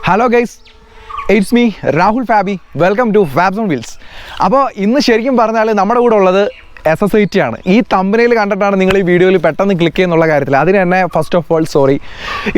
Hello guys, it's me Rahul Fabi. Welcome to fabbsonwheels. Now, today we will talk about ss80 ആണ്. ഈ തമ്പനയിൽ കണ്ടിട്ടാണ് നിങ്ങൾ ഈ വീഡിയോയിൽ പെട്ടെന്ന് ക്ലിക്ക് ചെയ്യുന്നുള്ള കാര്യത്തിൽ അതിന് തന്നെ ഫസ്റ്റ് ഓഫ് ഓൾ സോറി.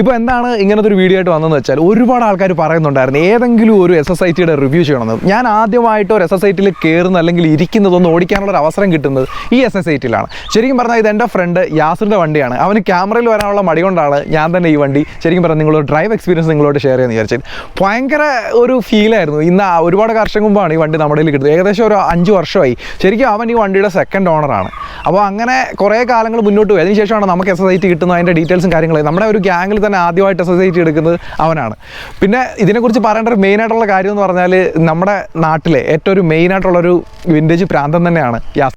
ഇപ്പോൾ എന്താണ് ഇങ്ങനത്തെ ഒരു വീഡിയോ ആയിട്ട് വന്നതെന്ന് വെച്ചാൽ ഒരുപാട് ആൾക്കാർ പറയുന്നുണ്ടായിരുന്നു ഏതെങ്കിലും ഒരു ss80യുടെ റിവ്യൂ ചെയ്യണമെന്ന്. ഞാൻ ആദ്യമായിട്ട് ഒരു ss80യിൽ കയറുന്ന അല്ലെങ്കിൽ ഇരിക്കുന്നതൊന്ന് ഓടിക്കാനുള്ള ഒരു അവസരം കിട്ടുന്നത് ഈ ss80യിലാണ്. ശരിക്കും പറഞ്ഞാൽ ഇത് എൻ്റെ ഫ്രണ്ട് യാസിറിൻ്റെ വണ്ടിയാണ്. അവന് ക്യാമറയിൽ വരാനുള്ള മടി കൊണ്ടാണ് ഞാൻ തന്നെ ഈ വണ്ടി ശരിക്കും പറഞ്ഞാൽ നിങ്ങളോട് ഡ്രൈവ് എക്സ്പീരിയൻസ് നിങ്ങളോട് ഷെയർ ചെയ്യാൻ വിചാരിച്ചത്. ഭയങ്കര ഒരു ഫീലായിരുന്നു. ഇന്ന് ഒരുപാട് വർഷം മുമ്പാണ് ഈ വണ്ടി നമ്മുടെ കയ്യിൽ കിട്ടുന്നത്. ഏകദേശം ഒരു 5 വർഷമായി. ശരിക്കും അവൻ ഈ വണ്ടിയുടെ സെക്കൻഡ് ഓണറാണ്. അപ്പോൾ അങ്ങനെ കുറേ കാലങ്ങൾ മുന്നോട്ട് പോയി. അതിനുശേഷമാണ് നമുക്ക് ss80 കിട്ടുന്നത്. അതിൻ്റെ ഡീറ്റെയിൽസും കാര്യങ്ങളും നമ്മുടെ ഒരു ഗ്യാങ്ങിൽ തന്നെ ആദ്യമായിട്ട് ss80 എടുക്കുന്നത് അവനാണ്. പിന്നെ ഇതിനെക്കുറിച്ച് പറയേണ്ട ഒരു മെയിനായിട്ടുള്ള കാര്യം എന്ന് പറഞ്ഞാൽ നമ്മുടെ നാട്ടിലെ ഏറ്റവും ഒരു മെയിനായിട്ടുള്ളൊരു വിൻറ്റേജ് പ്രാന്തം തന്നെയാണ് യാസ്.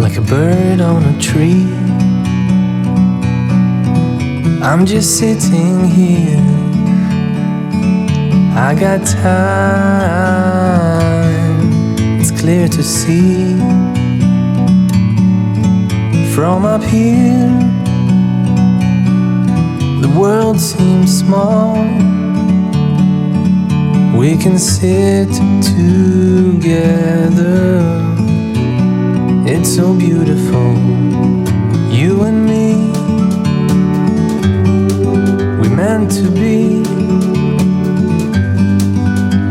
Like a bird on a tree, I'm just sitting here. I got time, it's clear to see. From up here, the world seems small. We can sit together, it's so beautiful. You and me, we meant to be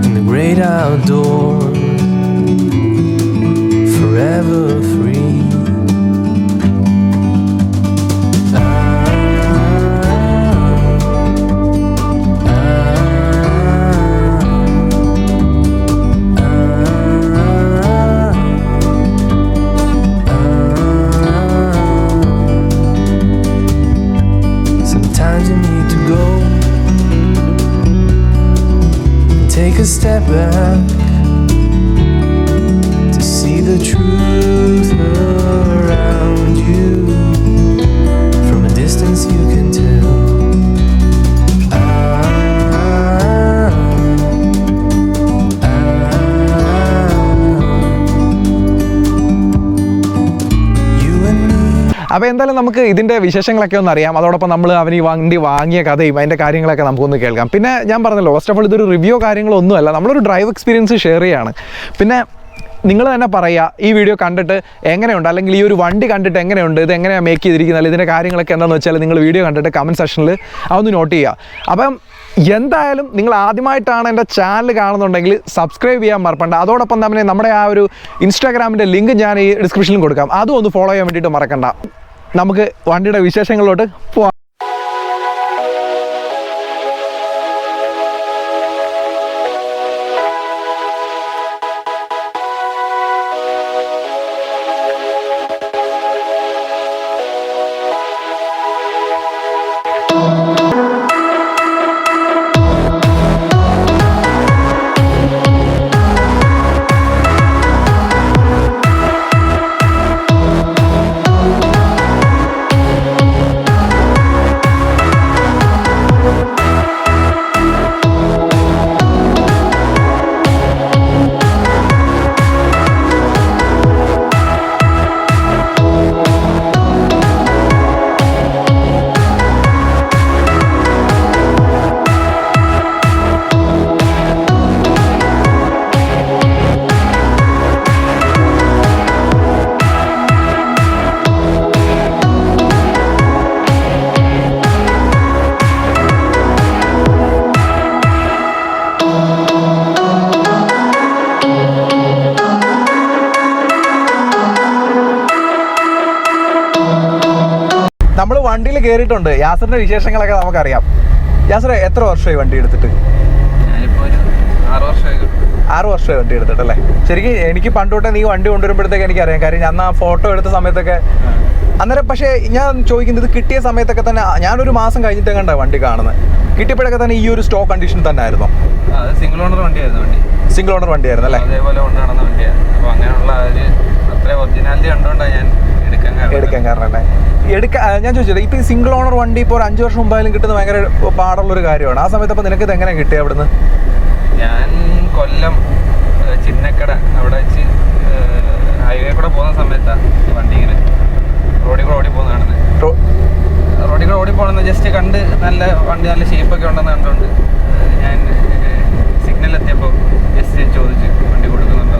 in the great outdoors, forever free. Sometimes you need to go and take a step back to see the truth around you. From a distance you can tell. അപ്പോൾ എന്തായാലും നമുക്ക് ഇതിൻ്റെ വിശേഷങ്ങളൊക്കെ ഒന്ന് അറിയാം. അതോടൊപ്പം നമ്മൾ അവന് ഈ വണ്ടി വാങ്ങിയ കഥയും അതിൻ്റെ കാര്യങ്ങളൊക്കെ നമുക്കൊന്ന് കേൾക്കാം. പിന്നെ ഞാൻ പറഞ്ഞല്ലോ ഫസ്റ്റ് ഓഫ് ഓൾ ഇതൊരു റിവ്യൂ കാര്യങ്ങളൊന്നുമല്ല, നമ്മളൊരു ഡ്രൈവ് എക്സ്പീരിയൻസ് ഷെയർ ചെയ്യുകയാണ്. പിന്നെ നിങ്ങൾ തന്നെ പറയുക ഈ വീഡിയോ കണ്ടിട്ട് എങ്ങനെയുണ്ട്, അല്ലെങ്കിൽ ഈ ഒരു വണ്ടി കണ്ടിട്ട് എങ്ങനെയുണ്ട്, ഇത് എങ്ങനെയാണ് മേക്ക് ചെയ്തിരിക്കുന്നത്, ഇതിൻ്റെ കാര്യങ്ങളൊക്കെ എന്താണെന്ന് വെച്ചാൽ നിങ്ങൾ വീഡിയോ കണ്ടിട്ട് കമൻറ്റ് സെക്ഷനിൽ അതൊന്ന് നോട്ട് ചെയ്യുക. അപ്പം എന്തായാലും നിങ്ങൾ ആദ്യമായിട്ടാണ് എൻ്റെ ചാനൽ കാണുന്നുണ്ടെങ്കിൽ സബ്സ്ക്രൈബ് ചെയ്യാൻ മറക്കണ്ട. അതോടൊപ്പം തന്നെ നമ്മുടെ ആ ഒരു ഇൻസ്റ്റാഗ്രാമിൻ്റെ ലിങ്ക് ഞാൻ ഈ ഡിസ്ക്രിപ്ഷനിൽ കൊടുക്കാം, അതും ഒന്ന് ഫോളോ ചെയ്യാൻ വേണ്ടിയിട്ട് മറക്കണ്ട. നമുക്ക് വണ്ടിയുടെ വിശേഷങ്ങളിലോട്ട് പോവാം. നമ്മൾ വണ്ടിയിൽ കയറിയിട്ടുണ്ട്. യാസറിൻ്റെ വിശേഷങ്ങളൊക്കെ നമുക്കറിയാം. യാസറെ എത്ര വർഷമായി വണ്ടി എടുത്തിട്ട്? ഞാനിപ്പോൾ ഒരു 6 വർഷമായി വണ്ടി എടുത്തിട്ടല്ലേ? ശരിക്കും എനിക്ക് പണ്ട് തൊട്ടേ നീ വണ്ടി കൊണ്ടുവരുമ്പോഴത്തേക്ക് എനിക്കറിയാം. കാര്യം ഞാൻ ആ ഫോട്ടോ എടുത്ത സമയത്തൊക്കെ അന്നേരം. പക്ഷേ ഞാൻ ചോദിക്കുന്നത് ഇത് കിട്ടിയ സമയത്തൊക്കെ തന്നെ ഞാനൊരു മാസം കഴിഞ്ഞിട്ട് കണ്ട വണ്ടി കാണുന്നത്. കിട്ടിയപ്പോഴൊക്കെ തന്നെ ഈ ഒരു സ്റ്റോക്ക് കണ്ടീഷൻ തന്നെ ആയിരുന്നു? സിംഗിൾ ഓണർ വണ്ടിയായിരുന്നു. സിംഗിൾ ഓണർ വണ്ടിയായിരുന്നു അല്ലേ? അതേപോലെ കൊണ്ട് നടന്ന വണ്ടിയാണ്. അപ്പോൾ അങ്ങനെയുള്ള ഒരു അത്ര ഒറിജിനാലിറ്റി കണ്ടുകൊണ്ടാണ് ഞാൻ എടുക്കാൻ കാരണം അല്ലേ? ഞാൻ ചോദിച്ചത് ഇപ്പോൾ ഈ സിംഗിൾ ഓണർ വണ്ടി ഇപ്പോൾ ഒരു 5 വർഷം മുമ്പായാലും കിട്ടുന്നത് ഭയങ്കര പാടുള്ളൊരു കാര്യമാണ്. ആ സമയത്ത് അപ്പോൾ നിനക്ക് ഇത് എങ്ങനെ കിട്ടിയത് അവിടുന്ന്? ഞാൻ കൊല്ലം ചിന്നക്കട അവിടെ വെച്ച് ഹൈവേ കൂടെ പോകുന്ന സമയത്താണ് വണ്ടി ഇങ്ങനെ റോഡിൽ കൂടെ ഓടി പോകുന്ന കാണുന്നത്. റോഡിൽ കൂടെ ഓടിപ്പോണെന്ന് ജസ്റ്റ് കണ്ട് നല്ല വണ്ടി നല്ല ഷേപ്പൊക്കെ ഉണ്ടെന്ന് കണ്ടുകൊണ്ട് ഞാൻ സിഗ്നൽ എത്തിയപ്പോൾ ജസ്റ്റ് ചോദിച്ചു വണ്ടി കൊടുക്കുന്നുണ്ടോ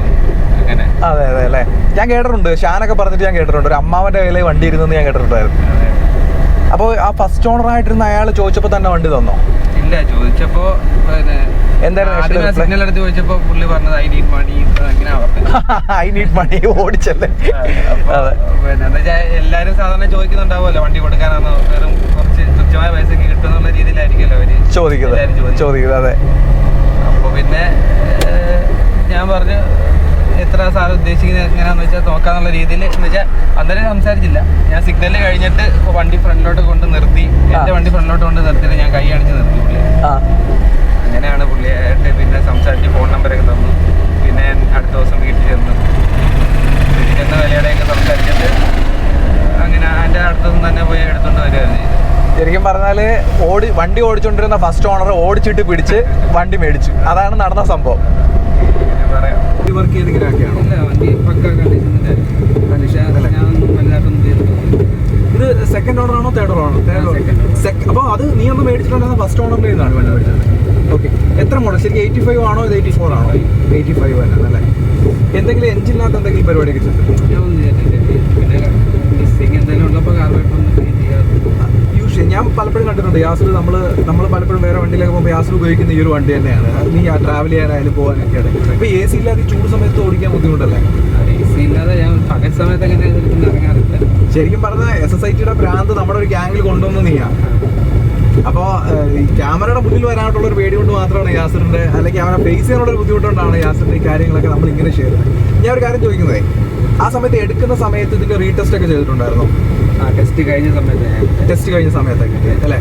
അങ്ങനെ. അതെ അതെ അല്ലേ, ഞാൻ കേട്ടിട്ടുണ്ട്, ഷാനൊക്കെ പറഞ്ഞിട്ട് ഞാൻ കേട്ടിട്ടുണ്ട്, ഒരു അമ്മാവൻ്റെ കയ്യിൽ വണ്ടി ഇരുന്നെന്ന് ഞാൻ കേട്ടിട്ടുണ്ടായിരുന്നു. അപ്പോൾ ആ ഫസ്റ്റ് ഓണറായിട്ടിരുന്ന അയാൾ ചോദിച്ചപ്പോൾ തന്നെ വണ്ടി തന്നോ? ഇല്ല, ചോദിച്ചപ്പോൾ എന്തായിരുന്നു സിഗ്നൽ എടുത്ത് ചോദിച്ചപ്പോൾ പുള്ളി പറഞ്ഞത് ഐ നീഡ് മണി അങ്ങനെ ഐ നീഡ് മണി ഓടിച്ചല്ലേ. പിന്നെ എന്താ വെച്ചാൽ എല്ലാവരും സാധാരണ ചോദിക്കുന്നുണ്ടാവുമല്ലോ വണ്ടി കൊടുക്കാനാണോ, വെറും കുറച്ച് തുച്ഛമായ പൈസക്ക് കിട്ടുന്നുള്ള രീതിയിലായിരിക്കുമല്ലോ അവര് ചോദിക്കുന്നത്. അതെ. അപ്പോൾ പിന്നെ ഞാൻ പറഞ്ഞു എത്ര സാർ ഉദ്ദേശിക്കുന്നത് എങ്ങനെയാണെന്ന് വെച്ചാൽ നോക്കാന്നുള്ള രീതിയിൽ എന്ന് വെച്ചാൽ അന്നേരം സംസാരിച്ചില്ല. ഞാൻ സിഗ്നൽ കഴിഞ്ഞിട്ട് വണ്ടി ഫ്രണ്ടിലോട്ട് കൊണ്ട് നിർത്തി, എൻ്റെ വണ്ടി ഫ്രണ്ടിലോട്ട് കൊണ്ട് നിർത്തിയിട്ട് ഞാൻ കൈ കാണിച്ച് നിർത്തി പുള്ളി. അങ്ങനെയാണ് പുള്ളിയായിട്ട് പിന്നെ സംസാരിച്ച് ഫോൺ നമ്പറൊക്കെ തന്നു. പിന്നെ ഞാൻ അടുത്ത ദിവസം വീട്ടിൽ ചെന്ന് വിലയുടെയൊക്കെ സംസാരിച്ചിട്ട് അങ്ങനെ എൻ്റെ അടുത്ത ദിവസം തന്നെ പോയി എടുത്തുകൊണ്ട് വരികയായിരുന്നു ചെയ്തത്. ശരിക്കും പറഞ്ഞാൽ വണ്ടി ഓടിച്ചുകൊണ്ടിരുന്ന ഫസ്റ്റ് ഓണർ ഓടിച്ചിട്ട് പിടിച്ച് വണ്ടി മേടിച്ചു, അതാണ് നടന്ന സംഭവം. പറയാം വർക്ക് ചെയ്തിങ്ങനെയൊക്കെയാണോ? ഇല്ല, വണ്ടി പക്ക കണ്ടീഷനിലായിരുന്നു. ഞാൻ വലുതായിട്ടൊന്നും ചെയ്തിട്ടില്ല. ഇത് സെക്കൻഡ് ഓണർ ആണോ തേർഡ് ഓണർ? അപ്പോൾ അത് നീ ഒന്ന് മേടിച്ചിട്ടുണ്ടെങ്കിൽ ഫസ്റ്റ് ഓണറിൽ നിന്നാണ് വണ്ടി മേടിച്ചത്. ഓക്കെ, എത്ര മോഡൽ ശരിക്കും? 85 ആണോ ഇത് 84 ആണോ? 85 തന്നെ അല്ലേ. എന്തെങ്കിലും എഞ്ചിനകത്ത് എന്തെങ്കിലും പരിപാടിയൊക്കെ ചെയ്തിട്ടുണ്ടോ? ഞാൻ ഒന്നും ചെയ്തിട്ടില്ല. പിന്നെ മിസ്സിങ് എന്തെങ്കിലും ഉള്ളപ്പോൾ കാർബറേറ്ററൊന്നും ക്ലീൻ ചെയ്യാറില്ല. ഞാൻ പലപ്പോഴും കണ്ടിട്ടുണ്ട് യാസിൽ, നമ്മൾ പലപ്പോഴും വേറെ വണ്ടിയിലൊക്കെ പോകുമ്പോൾ യാസിൽ ഉപയോഗിക്കുന്ന ഈ ഒരു വണ്ടി തന്നെയാണ്. നീ ട്രാവൽ ചെയ്യാനായാലും പോകാനൊക്കെയാണ്. ഇപ്പോൾ എ സി ഇല്ലാതെ ചൂട് സമയത്ത് ഓടിക്കാൻ ബുദ്ധിമുട്ടല്ലേ? എ സി ഇല്ലാതെ ഞാൻ പകൽ സമയത്ത് അങ്ങനെ ഇറങ്ങാറില്ല. ശരിക്കും പറഞ്ഞാൽ ss80യുടെ ഭ്രാന്ത് നമ്മുടെ ഒരു ഗ്യാങ്ങിൽ കൊണ്ടുവന്ന് നീയാണ്. അപ്പോൾ ഈ ക്യാമറയുടെ മുന്നിൽ വരാനായിട്ടുള്ള ഒരു പേടി കൊണ്ട് മാത്രമാണ് യാസിറിൻ്റെ, അല്ലെങ്കിൽ അവനെ ഫേസ് ചെയ്യാനുള്ള ഒരു ബുദ്ധിമുട്ടുകൊണ്ടാണ് യാസിറിൻ്റെ ഈ കാര്യങ്ങളൊക്കെ നമ്മൾ ഇങ്ങനെ ഷെയർ ചെയ്യുന്നത്. ഞാൻ ഒരു കാര്യം ചോദിക്കുന്നതേ, ആ സമയത്ത് എടുക്കുന്ന സമയത്ത് ഇതിൻ്റെ റീടെസ്റ്റ് ഒക്കെ ചെയ്തിട്ടുണ്ടായിരുന്നോ? ടെസ്റ്റ് കഴിഞ്ഞ സമയത്തൊക്കെ അല്ലേ?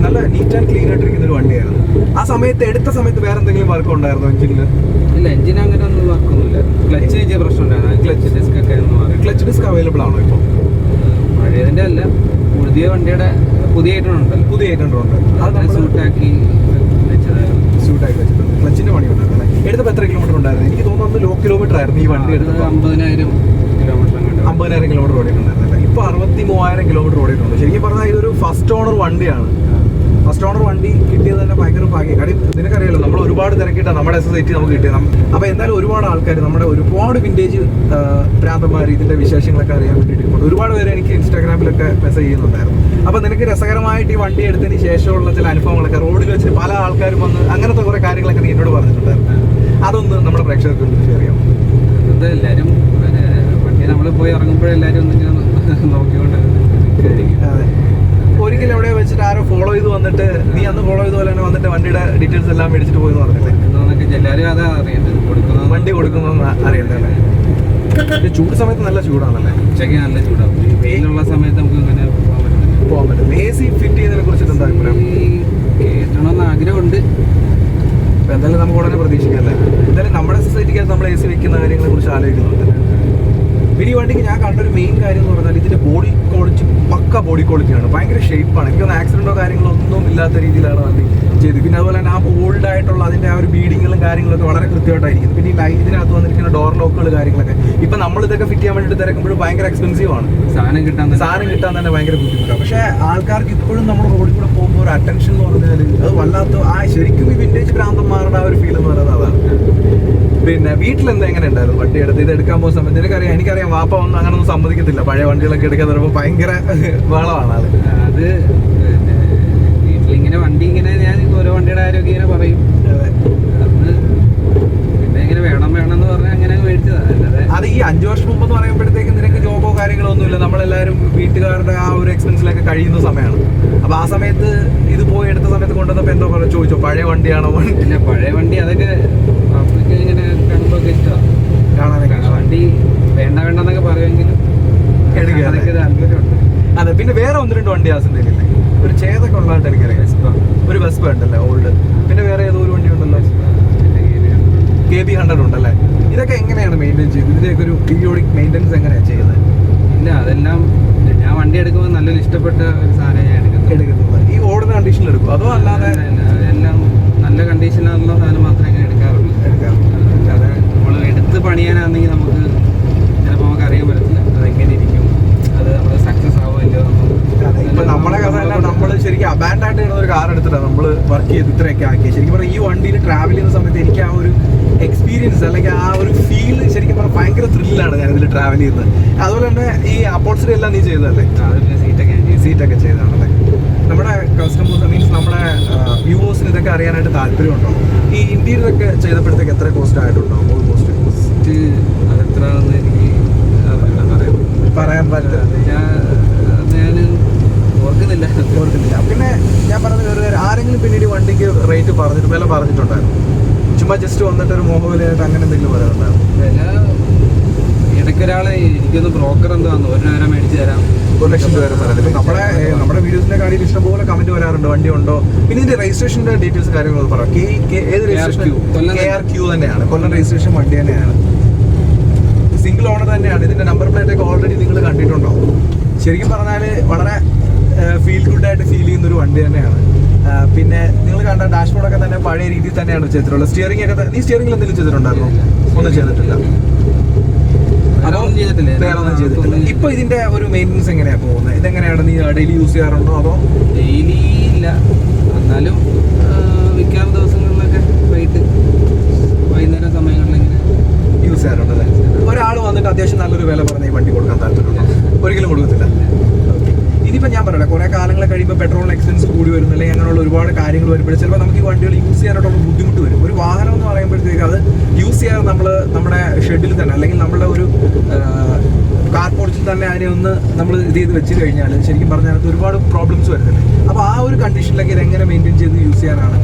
നല്ല നീറ്റ് ആൻഡ് ക്ലീൻ ആയിട്ടിരിക്കുന്ന ഒരു വണ്ടിയായിരുന്നു. ആ സമയത്ത് എടുത്ത സമയത്ത് വേറെ എന്തെങ്കിലും വർക്ക് ഉണ്ടായിരുന്നോ എഞ്ചിനിൽ? ഇല്ല, എഞ്ചിൻ അങ്ങനെ ഒന്നും വർക്കൊന്നുമില്ല. ക്ലച്ച് ചെയ്ത പ്രശ്നം ഉണ്ടായിരുന്നു. ക്ലച്ച് ഡിസ്ക് ഒക്കെ ക്ലച്ച് ഡിസ്ക് അവൈലബിൾ ആണോ ഇപ്പോൾ? പഴയതിൻ്റെ അല്ല, പുതിയ വണ്ടിയുടെ പുതിയ ഐറ്റം ഉണ്ട്. അത് സൂട്ടാക്കി വെച്ചിട്ടുണ്ട്. ക്ലച്ചിന്റെ പണി ഉണ്ടായിരുന്നു. എടുത്തപ്പോൾ എത്ര കിലോമീറ്റർ ഉണ്ടായിരുന്നു? എനിക്ക് തോന്നുന്നത് ലോ കിലോമീറ്റർ ആയിരുന്നു ഈ വണ്ടി എടുത്തത്. 50,000 കിലോമീറ്റർ ഓടിയിട്ടുണ്ടായിരുന്നല്ലേ. ഇപ്പോൾ 63,000 കിലോമീറ്റർ ഓടിയിട്ടുണ്ട്. ശരിക്കും പറഞ്ഞാൽ ഇതൊരു ഫസ്റ്റ് ഓണർ വണ്ടിയാണ്. ഫസ്റ്റ് ഓണർ വണ്ടി കിട്ടിയത് തന്നെ ഭയങ്കര ഭാഗ്യം. കാര്യം നിനക്കറിയാലോ, നമ്മൾ ഒരുപാട് തിരക്കിയിട്ടാണ് നമ്മുടെ ss80 നമുക്ക് കിട്ടിയത്. അപ്പോൾ എന്തായാലും ഒരുപാട് ആൾക്കാർ, നമ്മുടെ ഒരുപാട് വിൻറ്റേജ് ഭ്രാന്തന്മാർ ഇതിൻ്റെ വിശേഷങ്ങളൊക്കെ അറിയാൻ വേണ്ടിയിട്ട് ഒരുപാട് പേര് എനിക്ക് ഇൻസ്റ്റാഗ്രാമിലൊക്കെ മെസ്സേജ് ചെയ്യുന്നുണ്ടായിരുന്നു. അപ്പോൾ നിനക്ക് രസകരമായിട്ട് ഈ വണ്ടി എടുത്തതിന് ശേഷമുള്ള ചില അനുഭവങ്ങളൊക്കെ റോഡിൽ വെച്ചിട്ട് പല ആൾക്കാരും വന്ന് അങ്ങനത്തെ കുറേ കാര്യങ്ങളൊക്കെ നീ എന്നോട് പറഞ്ഞിട്ടുണ്ടായിരുന്നു. അതൊന്ന് നമ്മുടെ പ്രേക്ഷകർക്ക് ഷെയർ ചെയ്യാം. എല്ലാവരും വണ്ടി നമ്മൾ പോയി ഇറങ്ങുമ്പോഴെല്ലാവരും ഒന്നിങ്ങനെ നോക്കിക്കൊണ്ട്. അതെ, ഒരിക്കലും എവിടെ വെച്ചിട്ട് ആരോ ഫോളോ ചെയ്ത് വന്നിട്ട് നീ അന്ന് ഫോളോ ചെയ്ത പോലെ തന്നെ വന്നിട്ട് വണ്ടിയുടെ ഡീറ്റെയിൽസ് എല്ലാം മേടിച്ചിട്ട് പോയെന്ന് പറഞ്ഞില്ലേ? എല്ലാവരും അതാ അറിയേണ്ടത്, വണ്ടി കൊടുക്കുന്നതെന്ന് അറിയണ്ടല്ലേ? ചൂട് സമയത്ത് നല്ല ചൂടാണല്ലേ? ഉച്ചയ്ക്ക് നല്ല ചൂടാവും. വെയിലുള്ള സമയത്ത് നമുക്ക് അങ്ങനെ പോകാൻ പറ്റും. എ സി ഫിറ്റ് ചെയ്യുന്നതിനെ കുറിച്ചിട്ട് എന്താ അഭിപ്രായം? കേട്ടണമെന്ന് ആഗ്രഹമുണ്ട്. അപ്പോൾ എന്തായാലും നമുക്ക് ഉടനെ പ്രതീക്ഷിക്കാമല്ലേ? എന്തായാലും നമ്മുടെ സൊസൈറ്റിക്കകത്ത് നമ്മൾ എ സി വെക്കുന്ന കാര്യങ്ങളെ കുറിച്ച് ആലോചിക്കുന്നുണ്ട്. പിന്നെ ഈ വണ്ടിക്ക് ഞാൻ കണ്ടൊരു മെയിൻ കാര്യം എന്ന് പറഞ്ഞാൽ ഇതിൻ്റെ ബോഡി ക്വാളിറ്റി പക്ക ബോഡി ക്വാളിറ്റിയാണ്. ഭയങ്കര ഷേപ്പാണ്. എനിക്കൊന്ന് ആക്സിഡൻറ്റോ കാര്യങ്ങളോ ഒന്നും ഇല്ലാത്ത രീതിയിലാണ് വണ്ടി ചെയ്തത്. പിന്നെ അതുപോലെ തന്നെ ആ ഓൾഡ് ആയിട്ടുള്ള അതിൻ്റെ ആ ഒരു ബീഡിങ്ങുകളും കാര്യങ്ങളൊക്കെ വളരെ കൃത്യമായിട്ടായിരിക്കും. പിന്നെ ഈ ഇതിനകത്ത് വന്നിരിക്കുന്ന ഡോർ ലോക്കുകൾ കാര്യങ്ങളൊക്കെ ഇപ്പം നമ്മളിതൊക്കെ ഫിറ്റ് ചെയ്യാൻ വേണ്ടിയിട്ട് തിരക്കുമ്പോൾ ഭയങ്കര എക്സ്പെൻസീവ് ആണ്. സാധനം കിട്ടാൻ തന്നെ ഭയങ്കര ബുദ്ധിമുട്ടാണ്. പക്ഷേ ആൾക്കാർക്ക് ഇപ്പോഴും നമ്മൾ റോഡിൽ കൂടെ പോകുമ്പോൾ ഒരു അറ്റൻഷൻ എന്ന് പറഞ്ഞാൽ അത് വല്ലാത്ത ശരിക്കും ഈ വിൻറ്റേജ് ഭ്രാന്തന്മാരുടെ ആ ഒരു ഫീൽ എന്ന് പറയുന്നത് അതാണ്. പിന്നെ വീട്ടിലെന്താ എങ്ങനെ ഉണ്ടായിരുന്നു വണ്ടി എടുത്ത് ഇത് എടുക്കാൻ പോകുന്ന സമയത്ത്? എനിക്കറിയാം വാപ്പ ഒന്നും അങ്ങനെ ഒന്നും സമ്മതിക്കത്തില്ല. പഴയ വണ്ടികളൊക്കെ എടുക്കാൻ പറയുമ്പോൾ ഭയങ്കര ബഹളമാണ് അത്. വീട്ടിലിങ്ങനെ വണ്ടി ഇങ്ങനെ ഞാൻ ഓരോ വണ്ടിയുടെ ആരോഗ്യം ഇങ്ങനെ പറയും. അന്ന് പിന്നെ ഇങ്ങനെ വേണം എന്ന് പറഞ്ഞാൽ അങ്ങനെ മേടിച്ചതാണ്. അല്ലാതെ അത് ഈ 5 വർഷം മുമ്പ് എന്ന് പറയുമ്പോഴത്തേക്ക് നിനക്ക് ജോബോ കാര്യങ്ങളോ ഒന്നുമില്ല. നമ്മളെല്ലാവരും വീട്ടുകാരുടെ ആ ഒരു എക്സ്പെൻസിലൊക്കെ കഴിയുന്ന സമയമാണ്. അപ്പോൾ ആ സമയത്ത് ഇത് പോയി എടുത്ത സമയത്ത് കൊണ്ടുവന്നപ്പോൾ എന്തോ ചോദിച്ചോ പഴയ വണ്ടിയാണോ? ഇല്ല, പഴയ വണ്ടി അതൊക്കെ ഇങ്ങനെ കാണുമ്പോൾ ഇഷ്ടമാണ്. കാണാനൊക്കെ വണ്ടി വേണ്ടെന്നൊക്കെ പറയുമെങ്കിലും അതൊക്കെ താല്പര്യമുണ്ട്. അതെ, പിന്നെ വേറെ 1-2 വണ്ടി ആസിൻ്റെ ഒരു ചേതൊക്കെ ഉള്ളതായിട്ട് എനിക്കറിയാം. ഒരു വെസ്പ ഉണ്ടല്ലേ ഓൾഡ്. പിന്നെ വേറെ ഏതോ ഒരു വണ്ടി ഉണ്ടല്ലോ, KB100 ഉണ്ടല്ലേ. ഇതൊക്കെ എങ്ങനെയാണ് മെയിൻറ്റെയിൻ ചെയ്യുന്നത്? ഇതിൻ്റെയൊക്കെ ഒരു പീരിയോഡിക് മെയിൻ്റെനൻസ് എങ്ങനെയാണ് ചെയ്യുന്നത്? ഇല്ല, അതെല്ലാം ഞാൻ വണ്ടി എടുക്കുമ്പോൾ നല്ലൊരു ഇഷ്ടപ്പെട്ട ഒരു സാധനം ഞാൻ എടുക്കുന്നത്. ഈ ഓടുന്ന കണ്ടീഷനിൽ എടുക്കും അതോ അല്ലാതെ? എല്ലാം നല്ല കണ്ടീഷനിലുള്ള സാധനം മാത്രമേ ഞാൻ എടുക്കാറുള്ളൂ. അല്ലാതെ നമ്മൾ എടുത്ത് പണിയാനാണെങ്കിൽ നമുക്ക് ചിലപ്പോൾ നമുക്ക് അറിയാൻ പറ്റത്തില്ല അതെങ്ങനെ ഇരിക്കും, അത് നമ്മൾ സക്സസ് ആവുമല്ലോ. ഇപ്പം നമ്മളെ കഥ തന്നെ നമ്മൾ ശരിക്കും അബാൻഡ് ആയിട്ട് കിടന്ന ഒരു കാർ എടുത്തിട്ടാണ് നമ്മൾ വർക്ക് ചെയ്ത് ഇത്രയൊക്കെ ആക്കി. ശരിക്കും പറഞ്ഞാൽ ഈ വണ്ടിയിൽ ട്രാവൽ ചെയ്യുന്ന സമയത്ത് എനിക്ക് ആ ഒരു എക്സ്പീരിയൻസ് അല്ലെങ്കിൽ ആ ഒരു ഫീൽ ശരിക്കും പറഞ്ഞാൽ ഭയങ്കര ത്രില്ലാണ് ഞാൻ ഇതിൽ ട്രാവൽ ചെയ്യുന്നത്. അതുപോലെ തന്നെ ഈ അപ്പോൾസറി എല്ലാം നീ ചെയ്തതല്ലേ? സീറ്റൊക്കെ ചെയ്തതാണല്ലേ? നമ്മുടെ കസ്റ്റമേഴ്സ് മീൻസ് നമ്മുടെ വ്യൂവേഴ്സിന് ഇതൊക്കെ അറിയാനായിട്ട് താല്പര്യമുണ്ടോ? ഈ ഇന്ത്യയിലൊക്കെ ചെയ്തപ്പോഴത്തേക്ക് എത്ര കോസ്റ്റ് ആയിട്ടുണ്ടോ? ഓൾമോസ്റ്റ് അതെത്രയാണെന്ന് എനിക്ക് പറയാൻ പറ്റില്ല, ഞാൻ ഓർക്കുന്നില്ല. പിന്നെ ഞാൻ പറഞ്ഞത് ആരെങ്കിലും പിന്നീട് വണ്ടിക്ക് റേറ്റ് പറഞ്ഞിട്ട് വില പറഞ്ഞിട്ടുണ്ടായിരുന്നു? ചുമ്മാ ജസ്റ്റ് വന്നിട്ട് ഒരു മോഹവിലയായിട്ട് അങ്ങനെ എന്തെങ്കിലും പറയാറുണ്ടായിരുന്നു? വില ഇടയ്ക്കൊരാളെ എനിക്കൊന്ന് ബ്രോക്കർ എന്തോ വന്നു 1 ലക്ഷം മേടിച്ച് തരാം, 1 ലക്ഷം രൂപ വരെ പറയാം. ഇപ്പം നമ്മുടെ വീഡിയോസിന്റെ കാര്യം ഇഷ്ടംപോലെ കമന്റ് വരാറുണ്ട്, വണ്ടി ഉണ്ടോ. പിന്നെ ഇതിന്റെ രജിസ്ട്രേഷന്റെ ഡീറ്റെയിൽസ് കാര്യങ്ങൾ പറയാം. ഏത് രജിസ്ട്രേഷൻ? KRQ തന്നെയാണ്, കൊല്ലം രജിസ്ട്രേഷൻ വണ്ടി തന്നെയാണ്, സിംഗിൾ ഓണർ തന്നെയാണ്. ഇതിന്റെ നമ്പർ പ്ലേറ്റ് ഒക്കെ ഓൾറെഡി നിങ്ങൾ കണ്ടിട്ടുണ്ടോ? ശരിക്കും പറഞ്ഞാൽ വളരെ ഫീൽ ഗുഡായിട്ട് ഫീൽ ചെയ്യുന്ന ഒരു വണ്ടി തന്നെയാണ്. പിന്നെ നിങ്ങൾ കണ്ട ഡാഷ്ബോർഡൊക്കെ തന്നെ പഴയ രീതിയിൽ തന്നെയാണ് ചെയ്തിട്ടുള്ളത്. സ്റ്റിയറിംഗ് ഒക്കെ നീ സ്റ്റിയറിംഗിൽ എന്തെങ്കിലും ചെയ്തിട്ടുണ്ടായിരുന്നോ? ഒന്നും ചെയ്തിട്ടില്ല. വേറൊന്നും ചെയ്തിട്ടില്ല. ഇപ്പൊ ഇതിന്റെ ഒരു മെയിൻ്റെനൻസ് എങ്ങനെയാ പോകുന്നത്? ഇതെങ്ങനെയാണ്? നീ ഡെയിലി യൂസ് ചെയ്യാറുണ്ടോ അതോ? ഡെയിലി ഇല്ല, എന്നാലും മിക്ക ദിവസങ്ങളിലൊക്കെ വൈകിട്ട് വൈകുന്നേരം സമയങ്ങളിൽ ഇങ്ങനെ യൂസ് ചെയ്യാറുണ്ടല്ലേ? ഒരാൾ വന്നിട്ട് അത്യാവശ്യം നല്ലൊരു വില പറഞ്ഞ ഈ വണ്ടി കൊടുക്കാൻ താല്പര്യമുണ്ടോ? ഒരിക്കലും കൊടുക്കത്തില്ല. ഇനിയിപ്പോൾ ഞാൻ പറയട്ടെ, കുറേ കാലങ്ങൾ കഴിയുമ്പോൾ പെട്രോളിന് എക്സ്പെൻസ് കൂടി വരുന്നു, അല്ലെങ്കിൽ അങ്ങനെയുള്ള ഒരുപാട് കാര്യങ്ങൾ വരുമ്പോൾ ചിലപ്പോൾ നമുക്ക് ഈ വണ്ടികൾ യൂസ് ചെയ്യാനായിട്ടുള്ള ബുദ്ധിമുട്ട് വരും. ഒരു വാഹനം എന്ന് പറയുമ്പോഴത്തേക്ക് അത് യൂസ് ചെയ്യാൻ നമ്മൾ നമ്മുടെ ഷെഡിൽ തന്നെ അല്ലെങ്കിൽ നമ്മുടെ ഒരു കാർ പോർച്ചിൽ തന്നെ അതിനെ ഒന്ന് നമ്മൾ ഇത് ചെയ്ത് വെച്ച് കഴിഞ്ഞാൽ ശരിക്കും പറഞ്ഞാൽ അത് ഒരുപാട് പ്രോബ്ലംസ് വരുന്നില്ല. അപ്പോൾ ആ ഒരു കണ്ടീഷനിലേക്ക് ഇത് എങ്ങനെ മെയിൻറ്റെയിൻ ചെയ്ത് യൂസ് ചെയ്യാനാണ്?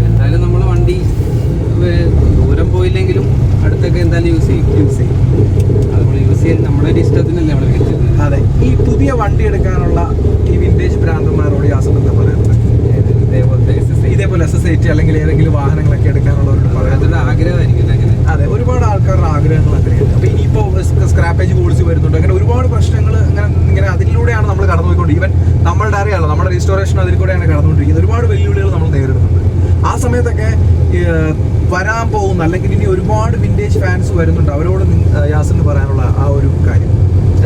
എന്തായാലും നമ്മൾ വണ്ടി ദൂരം പോയില്ലെങ്കിലും അടുത്തൊക്കെ എന്തായാലും യൂസ് ചെയ്യും. അത് നമ്മൾ യൂസ് ചെയ്യാൻ നമ്മുടെ ഒരു ഇഷ്ടത്തിനല്ലേ നമ്മൾ വെച്ചത്. അതെ. ഈ പുതിയ വണ്ടി എടുക്കാനുള്ള ഈ വിന്റേജ് ഭ്രാന്തന്മാരോട് യാസം എന്താ പറയുന്നത്? ഇതേപോലെ ss80 അല്ലെങ്കിൽ ഏതെങ്കിലും വാഹനങ്ങളൊക്കെ എടുക്കാനുള്ളവരോട് പറയുന്നത് ആഗ്രഹമായിരിക്കും അങ്ങനെ. അതെ, ഒരുപാട് ആൾക്കാരുടെ ആഗ്രഹങ്ങൾ അങ്ങനെയാണ്. അപ്പോൾ ഇനിയിപ്പോൾ സ്ക്രാപ്പേജ് പോളിസി വരുന്നുണ്ട്, അങ്ങനെ ഒരുപാട് പ്രശ്നങ്ങൾ ഇങ്ങനെ അതിലൂടെയാണ് നമ്മൾ കടന്നുപോയിക്കൊണ്ട്. ഈവൻ നമ്മളുടെ അറിയാമല്ലോ, നമ്മുടെ റീസ്റ്റോറേഷൻ അതിൽ കൂടെയാണ് കടന്നുകൊണ്ടിരിക്കുന്നത്. ഒരുപാട് വെല്ലുവിളികൾ നമ്മൾ നേരിടുന്നുണ്ട്. ആ സമയത്തൊക്കെ വരാൻ പോകുന്ന അല്ലെങ്കിൽ ഇനി ഒരുപാട് വിന്റേജ് ഫാൻസ് വരുന്നുണ്ട്, അവരോട് യാസിന് പറയാനുള്ള ആ ഒരു കാര്യം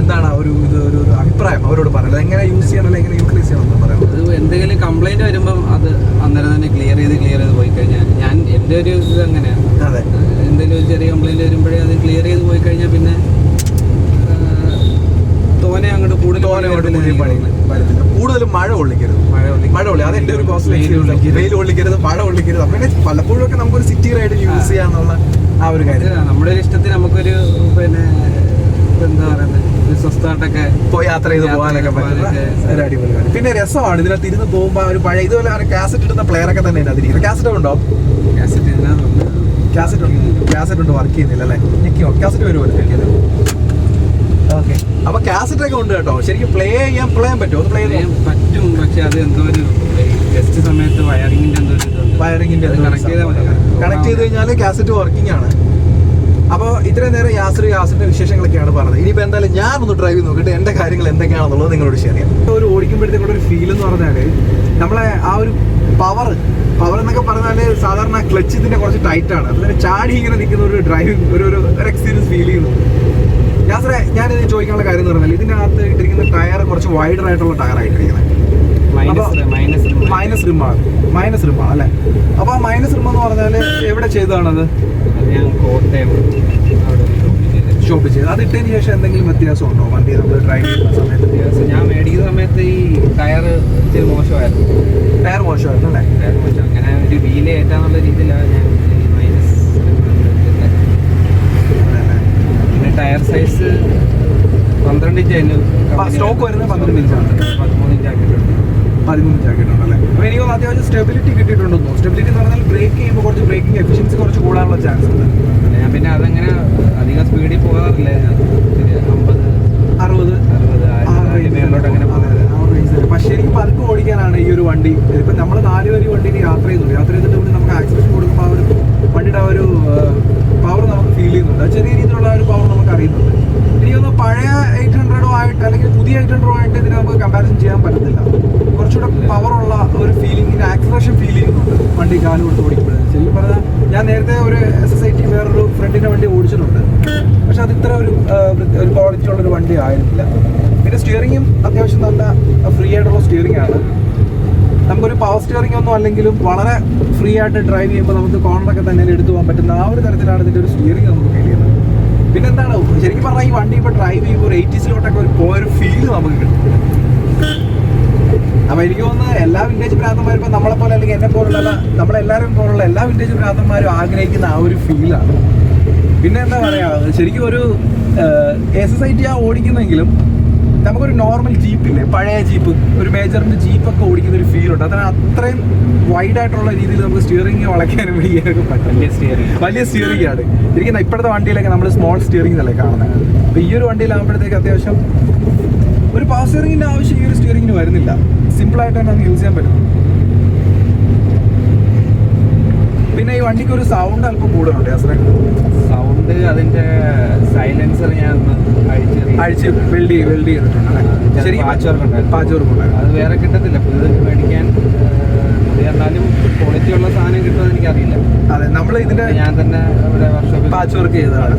എന്താണ്? ആ ഒരു അഭിപ്രായം അവരോട് പറയുന്നത് എങ്ങനെ യൂസ് ചെയ്യണം അല്ലെങ്കിൽ എങ്ങനെ യൂട്ടിലൈസ് ചെയ്യണം എന്ന് പറയാം. അത് എന്തെങ്കിലും കംപ്ലൈന്റ് വരുമ്പം അത് അന്നേരം തന്നെ ക്ലിയർ ചെയ്ത് പോയി കഴിഞ്ഞാൽ എൻ്റെ ഒരു ഇത് അങ്ങനെയാണ്. അതെ, എന്തെങ്കിലും ഒരു ചെറിയ കംപ്ലൈന്റ് വരുമ്പോഴേ അത് ക്ലിയർ ചെയ്ത് പോയി കഴിഞ്ഞാൽ പിന്നെ തോനെ അങ്ങോട്ട് കൂടുതലും മഴ കൊള്ളിക്കരുത്. അത് എൻ്റെ ഒരു വെയിൽ കൊള്ളിക്കരുത്, മഴ കൊള്ളിക്കരുത്. പിന്നെ പലപ്പോഴും ഒക്കെ നമുക്കൊരു സിറ്റി റൈഡ് യൂസ് ചെയ്യാന്നുള്ള ആ ഒരു കാര്യം നമ്മുടെ ഒരു ഇഷ്ടത്തിന് നമുക്കൊരു പിന്നെ എന്താ പറയുന്നത് സ്വസ്ഥമായിട്ടൊക്കെ പോയി യാത്ര ചെയ്ത് പോകാനൊക്കെ പറ്റുന്ന ഒരു അടിപൊളിയാണ്. പിന്നെ രസമാണ് ഇതിനകത്ത് ഇരുന്ന് പോകുമ്പോൾ ഒരു പഴയ ഇതുപോലെ കാസറ്റ് ഇടുന്ന പ്ലെയർ ഒക്കെ തന്നെ അതിരിക്കുന്നത്. കാസറ്റ് ഉണ്ടോ? കാസറ്റ് ഉണ്ട്, വർക്ക് ചെയ്യുന്നില്ല അല്ലേ? ഞെക്കിയോ? കാസറ്റ് വരുമല്ലോ ഞെക്കിയത്. ഓക്കെ, അപ്പൊ കാസറ്റ് ഒക്കെ ഉണ്ട് കേട്ടോ. ശരിക്കും പ്ലേ ചെയ്യാൻ പറ്റുമോ? ഒന്ന് പ്ലേ ചെയ്യാൻ പറ്റും, പക്ഷെ അത് എന്തോ ഒരു ജസ്റ്റ് സമയത്ത് വയറിങ്ങിന്റെ കണക്ട് ചെയ്ത് കഴിഞ്ഞാൽ കാസറ്റ് വർക്കിംഗ് ആണ്. അപ്പോൾ ഇത്രയും നേരം യാസിന്റെ വിശേഷങ്ങളൊക്കെയാണ് പറഞ്ഞത്. ഇനിയിപ്പോൾ എന്തായാലും ഞാനൊന്ന് ഡ്രൈവ് ചെയ്ത് നോക്കിയിട്ട് എൻ്റെ കാര്യങ്ങൾ എന്തൊക്കെയാണെന്നുള്ളത് നിങ്ങളോട് ഷെയർ ചെയ്യാം. ഒരു ഓടിക്കുമ്പോഴത്തേക്കൂടെ ഒരു ഫീൽ എന്ന് പറഞ്ഞാൽ നമ്മളെ ആ ഒരു പവർ എന്നൊക്കെ പറഞ്ഞാൽ സാധാരണ ക്ലച്ച് ഇതിൻ്റെ കുറച്ച് ടൈറ്റാണ്. അതിന് ചാടി ഇങ്ങനെ നിൽക്കുന്ന ഒരു ഡ്രൈവിംഗ് ഒരു എക്സ്പീരിയൻസ് ഫീൽ ചെയ്യുന്നു. യാസറെ, ഞാനിത് ചോദിക്കാനുള്ള കാര്യം എന്ന് പറഞ്ഞാൽ ഇതിനകത്ത് ഇട്ടിരിക്കുന്ന ടയർ കുറച്ച് വൈഡർ ആയിട്ടുള്ള ടയറായിട്ടിരിക്കുന്നത്. മൈനസ് റിമാണ് അല്ലേ? അപ്പോൾ ആ മൈനസ് റിം എന്ന് പറഞ്ഞാൽ എവിടെ ചെയ്തതാണത്? ഷോപ്പ് ചെയ്ത് അത് ഇട്ടതിന് ശേഷം എന്തെങ്കിലും വ്യത്യാസം ഉണ്ടോ വണ്ടി നമ്മൾ ഡ്രൈവ് ചെയ്യുന്ന സമയത്ത്? ഞാൻ മേടിക്കുന്ന സമയത്ത് ഈ ടയർ മോശമായിരുന്നു. ടയർ മോശമായിരുന്നു അല്ലേ? ടയർ മോശം, അങ്ങനെ ഒരു വീല് കയറ്റാന്നുള്ള രീതിയിലാണ് ഞാൻ മൈനസ്. പിന്നെ ടയർ സൈസ് 12 ഇഞ്ച് അതിന് സ്റ്റോക്ക് വരുന്നത് 12 ഇഞ്ചാണ്. 13 ഇഞ്ച് ആക്കിയിട്ടുണ്ട്. 13 ഇഞ്ച് ആക്കിയിട്ടുണ്ടല്ലേ? അപ്പോൾ എനിക്ക് അത്യാവശ്യം സ്റ്റെബിലിറ്റി കിട്ടിയിട്ടുണ്ടെന്നോ? സ്റ്റെബിലിറ്റി എന്ന് പറഞ്ഞാൽ ബ്രേക്ക് ചെയ്യുമ്പോൾ കുറച്ച് ബ്രേക്കിംഗ് എഫിഷ്യൻസി കുറച്ച് കൂടാനുള്ള ചാൻസ് ഉണ്ട്. ഞാൻ പിന്നെ അതങ്ങനെ അധികം സ്പീഡിൽ പോകാറില്ല. ഞാൻ 50-60 മേലോട്ട് അങ്ങനെ പോകാറില്ല. പക്ഷേ ശരിക്കും പതുക്കെ ഓടിക്കാനാണ് ഈ ഒരു വണ്ടി. ഇപ്പം നമ്മൾ 4 വരി വണ്ടിയിൽ യാത്ര ചെയ്തിട്ട് പിന്നെ നമുക്ക് ആക്സിലേഷൻ കൊടുക്കുമ്പോൾ ആ ഒരു വണ്ടിയുടെ ആ ഒരു പവർ നമുക്ക് ഫീൽ ചെയ്യുന്നുണ്ട്. ചെറിയ രീതിയിലുള്ള ഒരു പവർ നമുക്ക് അറിയുന്നുണ്ട്. എനിക്കൊന്ന് പഴയ 800 ആയിട്ട് അല്ലെങ്കിൽ പുതിയ 800 ആയിട്ട് ഇതിന് നമുക്ക് കമ്പാരിസൺ ചെയ്യാൻ പറ്റത്തില്ല. കുറച്ചുകൂടെ പവറുള്ള ഒരു ഫീലിംഗ്, ആക്സിലറേഷൻ ഫീൽ ചെയ്യുന്നുണ്ട് വണ്ടി കാല് കൊടുത്ത് ഓടിക്കുമ്പോൾ. ശരിക്കും പറഞ്ഞാൽ ഞാൻ നേരത്തെ ഒരു ss80 വേറൊരു ഫ്രണ്ടിൻ്റെ വണ്ടി ഓടിച്ചിട്ടുണ്ട്, പക്ഷെ അത് ഇത്ര ഒരു ക്വാളിറ്റി ഉള്ളൊരു വണ്ടി ആയിരുന്നില്ല. പിന്നെ സ്റ്റിയറിങ്ങും അത്യാവശ്യം അത്യാവശ്യം നല്ല ഫ്രീ ആയിട്ടുള്ള സ്റ്റിയറിംഗ് ആണ്. നമുക്കൊരു പവർ സ്റ്റിയറിംഗ് ഒന്നും അല്ലെങ്കിലും വളരെ ഫ്രീ ആയിട്ട് ഡ്രൈവ് ചെയ്യുമ്പോൾ നമുക്ക് കോർണറൊക്കെ തന്നെ എടുത്തു പോകാൻ പറ്റുന്ന ആ ഒരു തരത്തിലാണ് ഇതിൻ്റെ ഒരു സ്റ്റിയറിംഗ് നമുക്ക് ഫീൽ ചെയ്യുന്നത്. പിന്നെ എന്താണ് ശരിക്കും പറഞ്ഞാൽ ഈ വണ്ടി ഇപ്പോൾ ഡ്രൈവ് ചെയ്യുമ്പോൾ ഒരു 80s ഒരു പോയൊരു ഫീൽ നമുക്ക് കിട്ടും. അപ്പോൾ എനിക്ക് തോന്നുന്നു എല്ലാ വിൻറ്റേജ് ഭ്രാന്തന്മാരും ഇപ്പോൾ നമ്മളെപ്പോലെ അല്ലെങ്കിൽ എന്നെ പോലുള്ള നമ്മളെല്ലാവരും പോലുള്ള എല്ലാ വിൻറ്റേജ് ഭ്രാന്തന്മാരും ആഗ്രഹിക്കുന്ന ആ ഒരു ഫീലാണ്. പിന്നെ എന്താ പറയുക, ശരിക്കും ഒരു ss80 ഓടിക്കുന്നെങ്കിലും നമുക്കൊരു നോർമൽ ജീപ്പില്ലേ, പഴയ ജീപ്പ്, ഒരു മേജറിൻ്റെ ജീപ്പൊക്കെ ഓടിക്കുന്ന ഒരു ഫീലുണ്ട്. അതിന് അത്രയും വൈഡായിട്ടുള്ള രീതിയിൽ നമുക്ക് സ്റ്റിയറിംഗ് വളയ്ക്കാനും പിടിക്കാനൊക്കെ പറ്റും. വലിയ സ്റ്റിയറിംഗ് ആണ് ഇരിക്കുന്ന. ഇപ്പോഴത്തെ വണ്ടിയിലൊക്കെ നമ്മൾ സ്മോൾ സ്റ്റിയറിംഗ് അല്ലേ കാണുന്നത്. അപ്പോൾ ഈ ഒരു വണ്ടിയിലാകുമ്പോഴത്തേക്ക് അത്യാവശ്യം ഒരു പവർ സ്റ്റിയറിംഗിൻ്റെ ആവശ്യം ഈ ഒരു സ്റ്റിയറിംഗിന് വരുന്നില്ല. സിമ്പിളായിട്ട് തന്നെ അത് യൂസ് ചെയ്യാൻ പറ്റും. പിന്നെ ഈ വണ്ടിക്ക് ഒരു സൗണ്ട് അല്പം കൂടുതലുണ്ട്. സൗണ്ട് അതിന്റെ സൈലൻസർ ഞാൻ അഴിച്ച് വെൽഡ് ചെയ്തിട്ടുണ്ട്. ശരി, പാച്ച് വർക്ക് അത് വേറെ കിട്ടത്തില്ല. പുതിയത് മേടിക്കാൻ എന്നാലും ക്വാളിറ്റി ഉള്ള സാധനം കിട്ടുമെന്ന് എനിക്കറിയില്ല. അതെ, നമ്മൾ ഇതിന്റെ ഞാൻ തന്നെ ഇവിടെ വർക്ക്ഷോപ്പിൽ പാച്ച് വർക്ക് ചെയ്തതാണ്.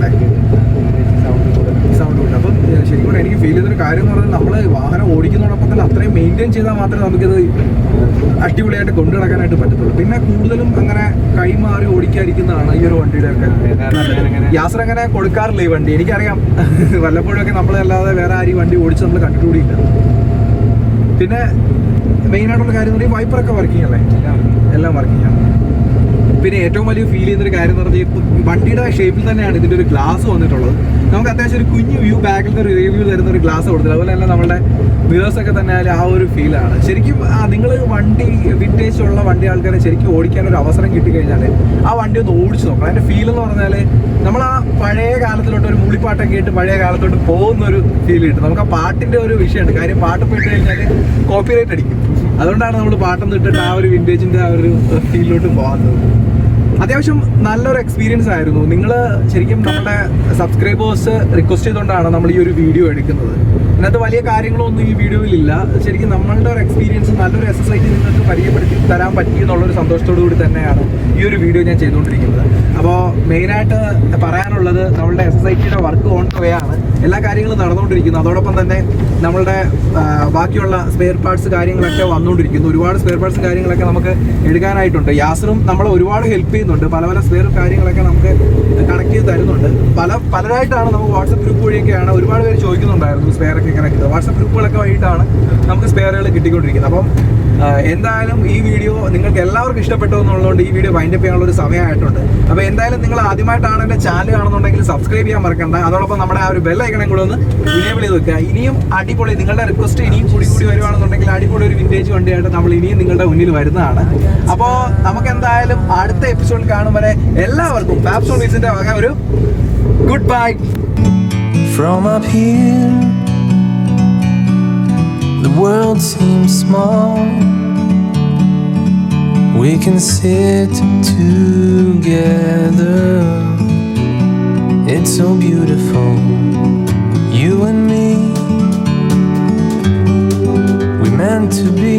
സൗണ്ട് ഉണ്ട്. അപ്പം ശരിക്കും എനിക്ക് ഫീൽ ചെയ്തൊരു കാര്യം എന്ന് പറഞ്ഞാൽ നമ്മൾ വാഹനം ഓടിക്കുന്നതോടൊപ്പം തന്നെ അത്രയും മെയിൻറ്റെയിൻ ചെയ്താൽ മാത്രമേ നമുക്കിത് അടിപൊളിയായിട്ട് കൊണ്ടു നടക്കാനായിട്ട് പറ്റത്തുള്ളൂ. പിന്നെ കൂടുതലും അങ്ങനെ കൈമാറി ഓടിക്കാതിരിക്കുന്നതാണ് ഈ ഒരു വണ്ടിയുടെ ഒക്കെ. യാത്ര അങ്ങനെ കൊടുക്കാറില്ല ഈ വണ്ടി, എനിക്കറിയാം. വല്ലപ്പോഴൊക്കെ നമ്മളല്ലാതെ വേറെ ആരും വണ്ടി ഓടിച്ച് നമ്മൾ കണ്ടുകൂടിയില്ല. പിന്നെ മെയിനായിട്ടുള്ള കാര്യം എന്ന് പറഞ്ഞാൽ വൈപ്പറൊക്കെ വർക്കിംഗ് അല്ലേ, എല്ലാം വർക്കിംഗ് ആണ്. പിന്നെ ഏറ്റവും വലിയ ഫീൽ ചെയ്യുന്നൊരു കാര്യം എന്ന് പറഞ്ഞാൽ വണ്ടിയുടെ ഷേപ്പിൽ തന്നെയാണ് ഇതിൻ്റെ ഒരു ഗ്ലാസ് വന്നിട്ടുള്ളത്. നമുക്ക് അത്യാവശ്യം ഒരു കുഞ്ഞു വ്യൂ, ബാക്കിൽ ഒരു റിവ്യൂ തരുന്ന ഒരു ഗ്ലാസ് കൊടുത്തില്ല. അതുപോലെ തന്നെ നമ്മുടെ വ്യൂവേഴ്സൊക്കെ തന്നെ ആ ഒരു ഫീലാണ്. ശരിക്കും നിങ്ങൾ വണ്ടി വിൻറ്റേജ് ഉള്ള വണ്ടി ആൾക്കാരെ ശരിക്കും ഓടിക്കാനൊരു അവസരം കിട്ടിക്കഴിഞ്ഞാൽ ആ വണ്ടി ഒന്ന് ഓടിച്ച് നോക്കണം. അതിൻ്റെ ഫീൽ എന്ന് പറഞ്ഞാൽ നമ്മൾ ആ പഴയ കാലത്തിലോട്ട് ഒരു മൂളിപ്പാട്ടൊക്കെ കേട്ട് പഴയ കാലത്തോട്ട് പോകുന്നൊരു ഫീൽ കിട്ടും. നമുക്ക് ആ പാട്ടിൻ്റെ ഒരു വിഷയമുണ്ട്. കാര്യം പാട്ട് പോയിട്ട് കഴിഞ്ഞാൽ കോപ്പിറൈറ്റ് അടിക്കും. അതുകൊണ്ടാണ് നമ്മൾ പാട്ടൊന്നും ഇട്ടിട്ട് ആ ഒരു വിൻറ്റേജിൻ്റെ ആ ഒരു ഫീലിലോട്ട് പോകുന്നത്. അത്യാവശ്യം നല്ലൊരു എക്സ്പീരിയൻസ് ആയിരുന്നു. നിങ്ങൾ ശരിക്കും നമ്മുടെ സബ്സ്ക്രൈബേഴ്സ് റിക്വസ്റ്റ് ചെയ്തുകൊണ്ടാണ് നമ്മൾ ഈ ഒരു വീഡിയോ എടുക്കുന്നത്. അതിനകത്ത് വലിയ കാര്യങ്ങളൊന്നും ഈ വീഡിയോയിലില്ല. ശരിക്കും നമ്മളുടെ ഒരു എക്സ്പീരിയൻസ് നല്ലൊരു ss80 നിങ്ങൾക്ക് പരിചയപ്പെടുത്തി തരാൻ പറ്റി എന്നുള്ളൊരു സന്തോഷത്തോടു കൂടി തന്നെയാണ് ഈ ഒരു വീഡിയോ ഞാൻ ചെയ്തുകൊണ്ടിരിക്കുന്നത്. അപ്പോൾ മെയിനായിട്ട് പറയാനുള്ളത് നമ്മളുടെ ss80യുടെ വർക്ക് ഓൺ വേ ആണ്. എല്ലാ കാര്യങ്ങളും നടന്നുകൊണ്ടിരിക്കുന്നു. അതോടൊപ്പം തന്നെ നമ്മളുടെ ബാക്കിയുള്ള സ്പെയർ പാർട്സ് കാര്യങ്ങളൊക്കെ വന്നുകൊണ്ടിരിക്കുന്നു. ഒരുപാട് സ്പെയർ പാർട്സ് കാര്യങ്ങളൊക്കെ നമുക്ക് എടുക്കാനായിട്ടുണ്ട്. യാസറും നമ്മളെ ഒരുപാട് ഹെൽപ്പ് ചെയ്യുന്നുണ്ട്. പല പല സ്പെയർ കാര്യങ്ങളൊക്കെ നമുക്ക് കണക്ട് ചെയ്ത് തരുന്നുണ്ട്. പലരായിട്ടാണ് നമുക്ക് വാട്സപ്പ് ഗ്രൂപ്പ് വഴിയൊക്കെയാണ് ഒരുപാട് പേര് ചോദിക്കുന്നുണ്ടായിരുന്നു സ്പെയറൊക്കെ കണക്ട് ചെയ്തത്. വാട്സപ്പ് ഗ്രൂപ്പുകളൊക്കെ വഴിയിട്ടാണ് നമുക്ക് സ്പെയറുകൾ കിട്ടിക്കൊണ്ടിരിക്കുന്നത്. അപ്പം എന്തായാലും ഈ വീഡിയോ നിങ്ങൾക്ക് എല്ലാവർക്കും ഇഷ്ടപ്പെട്ടു എന്നുള്ളതുകൊണ്ട് ഈ വീഡിയോ വൈൻഡപ്പ് ചെയ്യാനുള്ള ഒരു സമയമായിട്ടുണ്ട്. അപ്പോൾ എന്തായാലും നിങ്ങൾ ആദ്യമായിട്ടാണ് എൻ്റെ ചാനൽ കാണുന്നുണ്ടെങ്കിൽ സബ്സ്ക്രൈബ് ചെയ്യാൻ മറക്കണ്ട. അതോടൊപ്പം നമ്മുടെ ആ ഒരു ബെൽ ഐക്കണും കൂടെ ഒന്ന് ഇനേബിൾ ചെയ്ത് വെക്കുക. ഇനിയും അടിപൊളി നിങ്ങളുടെ റിക്വസ്റ്റ് ഇനിയും കൂടി വരുവാണെന്നുണ്ടെങ്കിൽ അടിപൊളി ഒരു വിൻറ്റേജ് വണ്ടിയായിട്ട് നമ്മൾ ഇനിയും നിങ്ങളുടെ മുന്നിൽ വരുന്നതാണ്. അപ്പോൾ നമുക്ക് എന്തായാലും അടുത്ത എപ്പിസോഡിൽ കാണും വരെ എല്ലാവർക്കും ഫാബ്സോൺ വീൽസിന്റെ വക ഒരു good bye. From up here, the world seems small. We can sit together. It's so beautiful, you and me. We meant to be